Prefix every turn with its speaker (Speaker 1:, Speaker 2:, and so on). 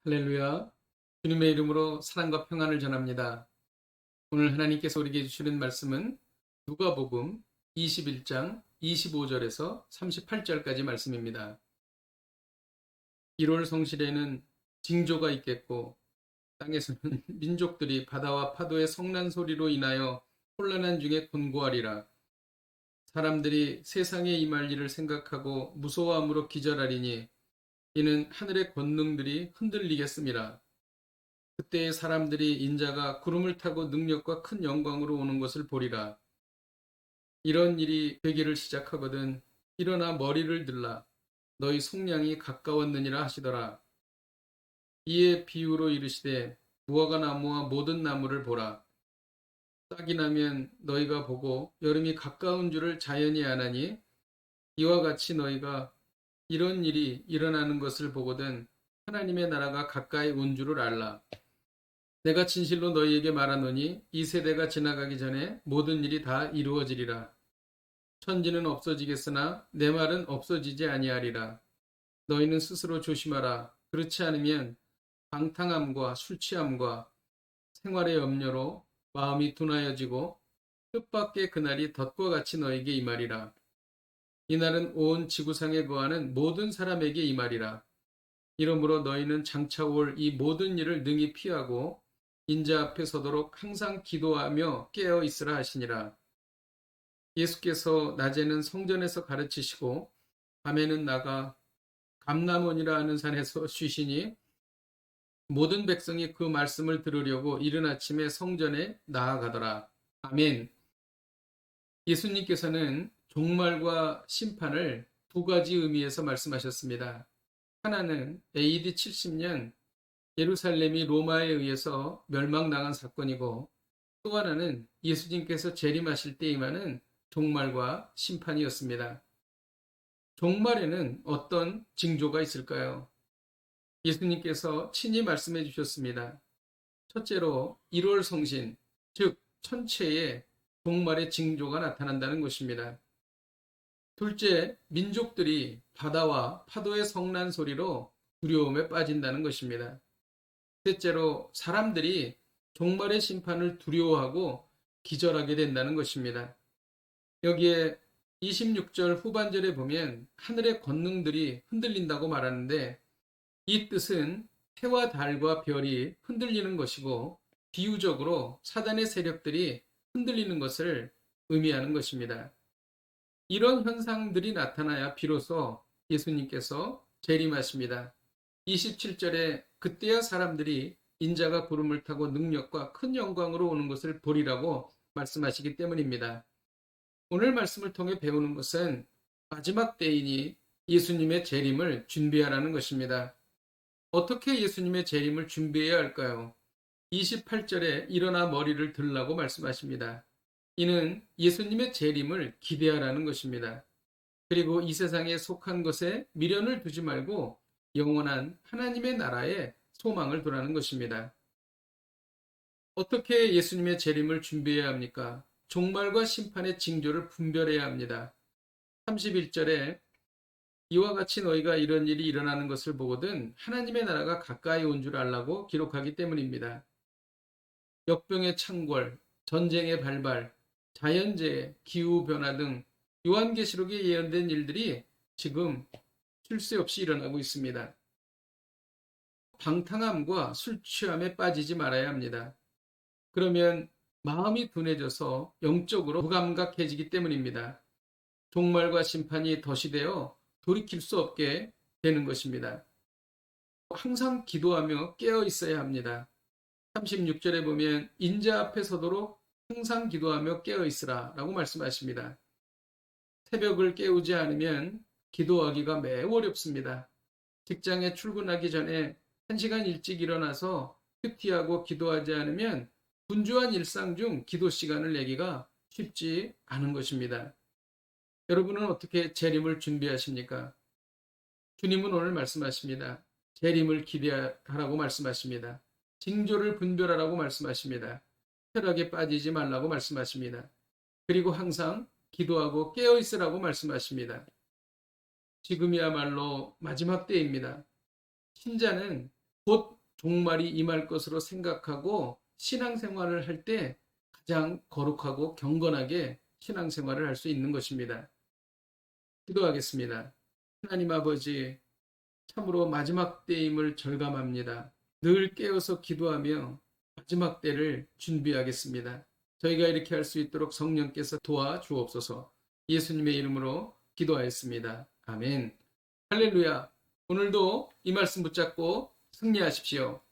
Speaker 1: 할렐루야. 주님의 이름으로 사랑과 평안을 전합니다. 오늘 하나님께서 우리에게 주시는 말씀은 누가복음 21장 25절에서 38절까지 말씀입니다. 1월 성실에는 징조가 있겠고 땅에서는 민족들이 바다와 파도의 성난 소리로 인하여 혼란한 중에 곤고하리라. 사람들이 세상에 임할 일을 생각하고 무서워함으로 기절하리니 이는 하늘의 권능들이 흔들리겠습니다. 그때의 사람들이 인자가 구름을 타고 능력과 큰 영광으로 오는 것을 보리라. 이런 일이 되기를 시작하거든 일어나 머리를 들라. 너희 속량이 가까웠느니라 하시더라. 이에 비유로 이르시되 무화과 나무와 모든 나무를 보라. 싹이 나면 너희가 보고 여름이 가까운 줄을 자연히 아나니 이와 같이 너희가 이런 일이 일어나는 것을 보거든 하나님의 나라가 가까이 온 줄을 알라. 내가 진실로 너희에게 말하노니 이 세대가 지나가기 전에 모든 일이 다 이루어지리라. 천지는 없어지겠으나 내 말은 없어지지 아니하리라. 너희는 스스로 조심하라. 그렇지 않으면 방탕함과 술취함과 생활의 염려로 마음이 둔하여지고 뜻밖의 그날이 덫과 같이 너에게 임하리라. 이날은 온 지구상에 거하는 모든 사람에게 임하리라. 이러므로 너희는 장차 올 이 모든 일을 능히 피하고 인자 앞에 서도록 항상 기도하며 깨어 있으라 하시니라. 예수께서 낮에는 성전에서 가르치시고 밤에는 나가 감람원이라 하는 산에서 쉬시니 모든 백성이 그 말씀을 들으려고 이른 아침에 성전에 나아가더라. 아멘. 예수님께서는 종말과 심판을 두 가지 의미에서 말씀하셨습니다. 하나는 AD 70년 예루살렘이 로마에 의해서 멸망당한 사건이고 또 하나는 예수님께서 재림하실 때 임하는 종말과 심판이었습니다. 종말에는 어떤 징조가 있을까요? 예수님께서 친히 말씀해 주셨습니다. 첫째로 1월 성신, 즉 천체에 종말의 징조가 나타난다는 것입니다. 둘째, 민족들이 바다와 파도의 성난 소리로 두려움에 빠진다는 것입니다. 셋째로 사람들이 종말의 심판을 두려워하고 기절하게 된다는 것입니다. 여기에 26절 후반절에 보면 하늘의 권능들이 흔들린다고 말하는데 이 뜻은 해와 달과 별이 흔들리는 것이고 비유적으로 사단의 세력들이 흔들리는 것을 의미하는 것입니다. 이런 현상들이 나타나야 비로소 예수님께서 재림하십니다. 27절에 그때야 사람들이 인자가 구름을 타고 능력과 큰 영광으로 오는 것을 보리라고 말씀하시기 때문입니다. 오늘 말씀을 통해 배우는 것은 마지막 때이니 예수님의 재림을 준비하라는 것입니다. 어떻게 예수님의 재림을 준비해야 할까요? 28절에 일어나 머리를 들라고 말씀하십니다. 이는 예수님의 재림을 기대하라는 것입니다. 그리고 이 세상에 속한 것에 미련을 두지 말고 영원한 하나님의 나라에 소망을 두라는 것입니다. 어떻게 예수님의 재림을 준비해야 합니까? 종말과 심판의 징조를 분별해야 합니다. 31절에 이와 같이 너희가 이런 일이 일어나는 것을 보거든 하나님의 나라가 가까이 온 줄 알라고 기록하기 때문입니다. 역병의 창궐, 전쟁의 발발, 자연재해, 기후변화 등 요한계시록에 예언된 일들이 지금 쉴 새 없이 일어나고 있습니다. 방탕함과 술 취함에 빠지지 말아야 합니다. 그러면 마음이 둔해져서 영적으로 무감각해지기 때문입니다. 종말과 심판이 덫이 되어 돌이킬 수 없게 되는 것입니다. 항상 기도하며 깨어 있어야 합니다. 36절에 보면 인자 앞에 서도록 항상 기도하며 깨어 있으라 라고 말씀하십니다. 새벽을 깨우지 않으면 기도하기가 매우 어렵습니다. 직장에 출근하기 전에 1시간 일찍 일어나서 큐티하고 기도하지 않으면 분주한 일상 중 기도 시간을 내기가 쉽지 않은 것입니다. 여러분은 어떻게 재림을 준비하십니까? 주님은 오늘 말씀하십니다. 재림을 기대하라고 말씀하십니다. 징조를 분별하라고 말씀하십니다. 쾌락에 빠지지 말라고 말씀하십니다. 그리고 항상 기도하고 깨어 있으라고 말씀하십니다. 지금이야말로 마지막 때입니다. 신자는 곧 종말이 임할 것으로 생각하고 신앙생활을 할 때 가장 거룩하고 경건하게 신앙생활을 할 수 있는 것입니다. 기도하겠습니다. 하나님 아버지, 참으로 마지막 때임을 절감합니다. 늘 깨어서 기도하며 마지막 때를 준비하겠습니다. 저희가 이렇게 할 수 있도록 성령께서 도와주옵소서. 예수님의 이름으로 기도하였습니다. 아멘. 할렐루야. 오늘도 이 말씀 붙잡고 승리하십시오.